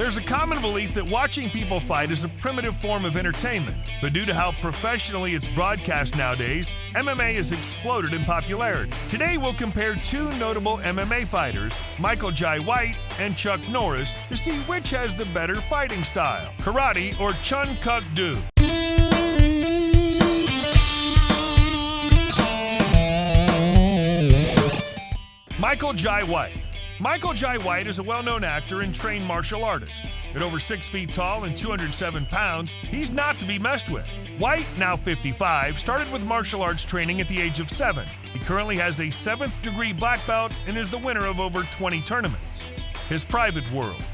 There's a common belief that watching people fight is a primitive form of entertainment, but due to how professionally it's broadcast nowadays, MMA has exploded in popularity. Today we'll compare two notable MMA fighters, Michael Jai White and Chuck Norris, to see which has the better fighting style, karate or Chun Kuk Do. Michael Jai White. Michael Jai White is a well-known actor and trained martial artist. At over 6 feet tall and 207 pounds, he's not to be messed with. White, now 55, started with martial arts training at the age of 7. He currently has a 7th degree black belt and is the winner of over 20 tournaments. His private world.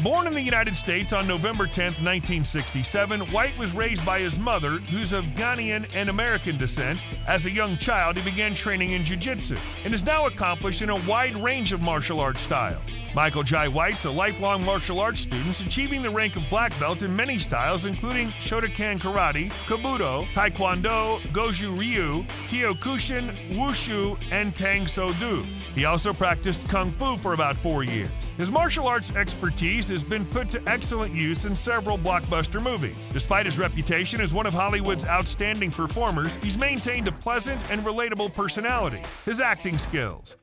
Born in the United States on November 10, 1967, White was raised by his mother, who's of Ghanaian and American descent. As a young child, he began training in jiu-jitsu and is now accomplished in a wide range of martial arts styles. Michael Jai White's a lifelong martial arts student, achieving the rank of black belt in many styles, including Shotokan Karate, Kobudo, Taekwondo, Goju Ryu, Kyokushin, Wushu, and Tang Soo Doo. He also practiced Kung Fu for about 4 years. His martial arts expertise has been put to excellent use in several blockbuster movies. Despite his reputation as one of Hollywood's outstanding performers, he's maintained a pleasant and relatable personality. His acting skills.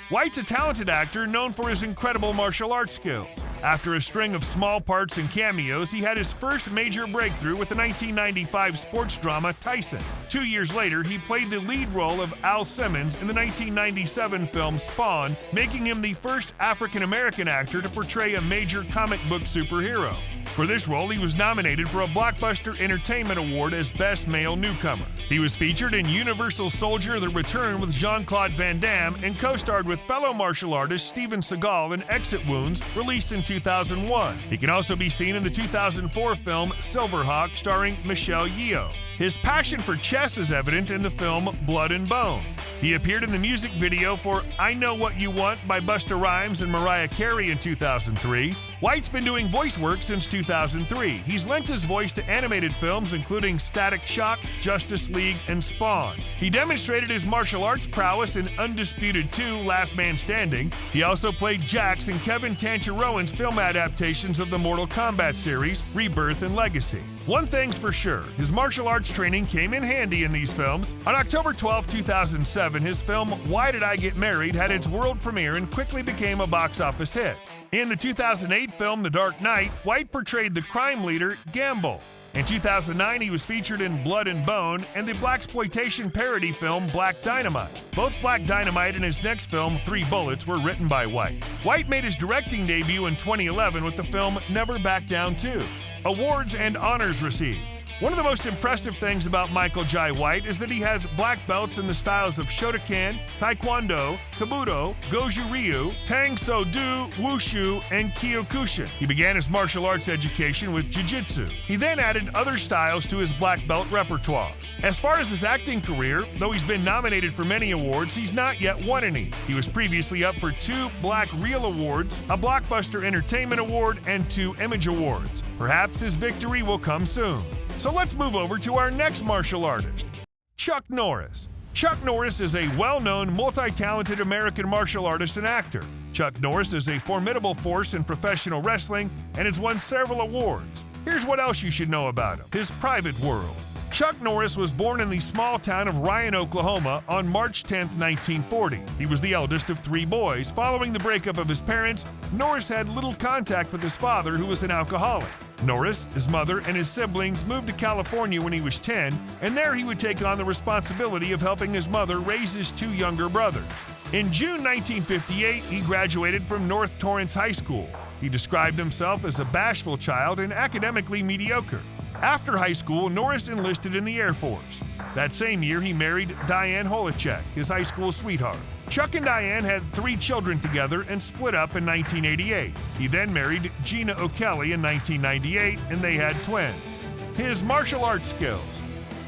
White's a talented actor known for his incredible martial arts skills. After a string of small parts and cameos, he had his first major breakthrough with the 1995 sports drama Tyson. 2 years later, he played the lead role of Al Simmons in the 1997 film Spawn, making him the first African-American actor to portray a major comic book superhero. For this role, he was nominated for a Blockbuster Entertainment Award as Best Male Newcomer. He was featured in Universal Soldier: The Return with Jean-Claude Van Damme and co-starred with fellow martial artist Steven Seagal in Exit Wounds, released in 2001. He can also be seen in the 2004 film Silverhawk, starring Michelle Yeoh. His passion for chess is evident in the film Blood and Bone. He appeared in the music video for I Know What You Want by Busta Rhymes and Mariah Carey in 2003. White's been doing voice work since 2003. He's lent his voice to animated films including Static Shock, Justice League, and Spawn. He demonstrated his martial arts prowess in Undisputed 2: Last Man Standing. He also played Jax in Kevin Tancharoen's film adaptations of the Mortal Kombat series, Rebirth and Legacy. One thing's for sure, his martial arts training came in handy in these films. On October 12, 2007, his film Why Did I Get Married had its world premiere and quickly became a box office hit. In the 2008 film The Dark Knight, White portrayed the crime leader Gamble. In 2009, he was featured in Blood and Bone and the blaxploitation parody film Black Dynamite. Both Black Dynamite and his next film, 3 Bullets, were written by White. White made his directing debut in 2011 with the film Never Back Down 2. Awards and honors received. One of the most impressive things about Michael Jai White is that he has black belts in the styles of Shotokan, Taekwondo, Kobudo, Goju Ryu, Tang Soo Doo, Wushu, and Kyokushin. He began his martial arts education with Jujutsu. He then added other styles to his black belt repertoire. As far as his acting career, though he's been nominated for many awards, he's not yet won any. He was previously up for 2 Black Reel Awards, a Blockbuster Entertainment Award, and 2 Image Awards. Perhaps his victory will come soon. So let's move over to our next martial artist, Chuck Norris. Chuck Norris is a well-known, multi-talented American martial artist and actor. Chuck Norris is a formidable force in professional wrestling and has won several awards. Here's what else you should know about him: his private world. Chuck Norris was born in the small town of Ryan, Oklahoma on March 10, 1940. He was the eldest of 3 boys. Following the breakup of his parents, Norris had little contact with his father, who was an alcoholic. Norris, his mother, and his siblings moved to California when he was 10, and there he would take on the responsibility of helping his mother raise his 2 younger brothers. In June 1958, he graduated from North Torrance High School. He described himself as a bashful child and academically mediocre. After high school, Norris enlisted in the Air Force. That same year, he married Diane Holacek, his high school sweetheart. Chuck and Diane had 3 children together and split up in 1988. He then married Gina O'Kelly in 1998, and they had twins. His martial arts skills.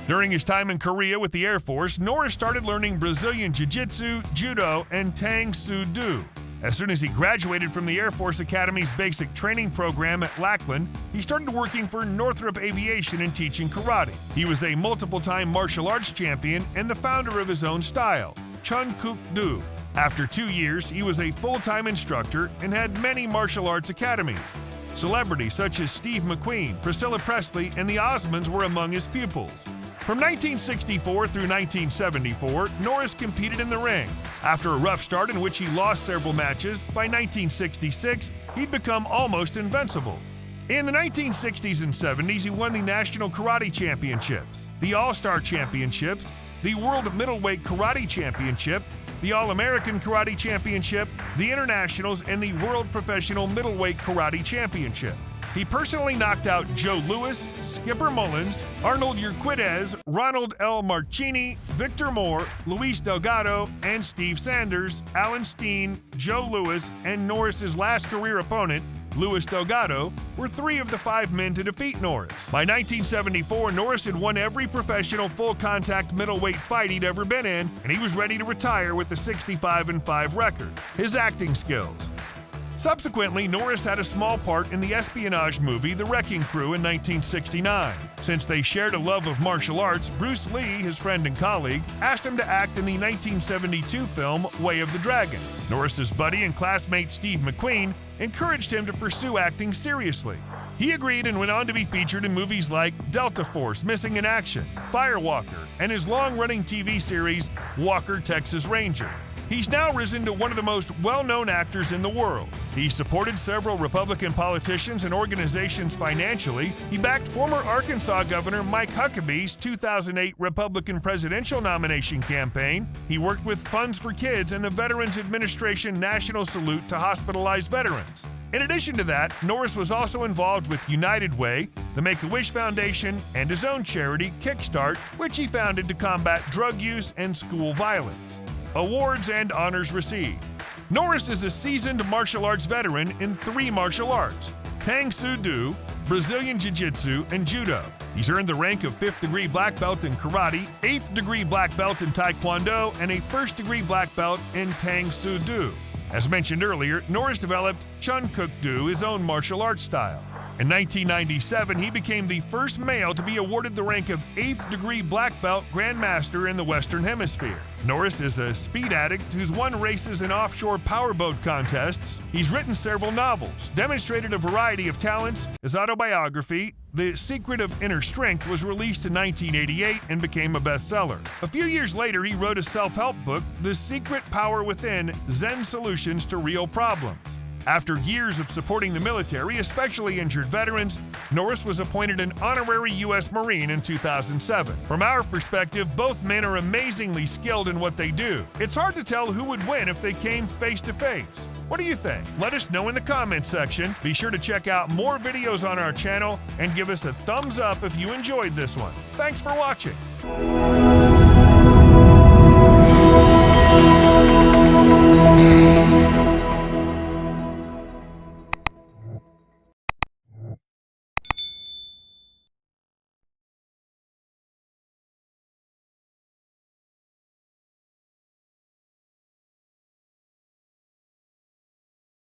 During his time in Korea with the Air Force, Norris started learning Brazilian Jiu-Jitsu, Judo, and Tang Soo Doo. As soon as he graduated from the Air Force Academy's basic training program at Lackland, he started working for Northrop Aviation and teaching karate. He was a multiple-time martial arts champion and the founder of his own style, Chun Kuk Do. After 2 years, he was a full-time instructor and had many martial arts academies. Celebrities such as Steve McQueen, Priscilla Presley, and the Osmonds were among his pupils. From 1964 through 1974, Norris competed in the ring. After a rough start in which he lost several matches, by 1966, he'd become almost invincible. In the 1960s and 70s, he won the National Karate Championships, the All-Star Championships, the World Middleweight Karate Championship, the All-American Karate Championship, the Internationals, and the World Professional Middleweight Karate Championship. He personally knocked out Joe Louis, Skipper Mullins, Arnold Urquidez, Ronald L. Marchini, Victor Moore, Luis Delgado, and Steve Sanders, Alan Steen, Joe Louis, and Norris's last career opponent, Luis Delgado, were 3 of the 5 men to defeat Norris. By 1974, Norris had won every professional full-contact middleweight fight he'd ever been in, and he was ready to retire with a 65-5 record. His acting skills. Subsequently, Norris had a small part in the espionage movie The Wrecking Crew in 1969. Since they shared a love of martial arts, Bruce Lee, his friend and colleague, asked him to act in the 1972 film Way of the Dragon. Norris's buddy and classmate Steve McQueen encouraged him to pursue acting seriously. He agreed and went on to be featured in movies like Delta Force, Missing in Action, Firewalker, and his long-running TV series Walker, Texas Ranger. He's now risen to one of the most well-known actors in the world. He supported several Republican politicians and organizations financially. He backed former Arkansas Governor Mike Huckabee's 2008 Republican presidential nomination campaign. He worked with Funds for Kids and the Veterans Administration National Salute to hospitalized veterans. In addition to that, Norris was also involved with United Way, the Make-A-Wish Foundation, and his own charity, Kickstart, which he founded to combat drug use and school violence. Awards and honors received. Norris is a seasoned martial arts veteran in 3 martial arts: Tang Soo Doo, Brazilian Jiu-Jitsu, and Judo. He's earned the rank of 5th degree black belt in Karate, 8th degree black belt in Taekwondo, and a 1st degree black belt in Tang Soo Doo. As mentioned earlier, Norris developed Chun Kuk, his own martial arts style. In 1997, he became the first male to be awarded the rank of 8th degree black belt Grandmaster in the Western Hemisphere. Norris is a speed addict who's won races in offshore powerboat contests. He's written several novels, demonstrated a variety of talents. His autobiography, The Secret of Inner Strength, was released in 1988 and became a bestseller. A few years later, he wrote a self-help book, The Secret Power Within: Zen Solutions to Real Problems. After years of supporting the military, especially injured veterans, Norris was appointed an honorary U.S. Marine in 2007. From our perspective, both men are amazingly skilled in what they do. It's hard to tell who would win if they came face-to-face. What do you think? Let us know in the comments section. Be sure to check out more videos on our channel and give us a thumbs up if you enjoyed this one. Thanks for watching.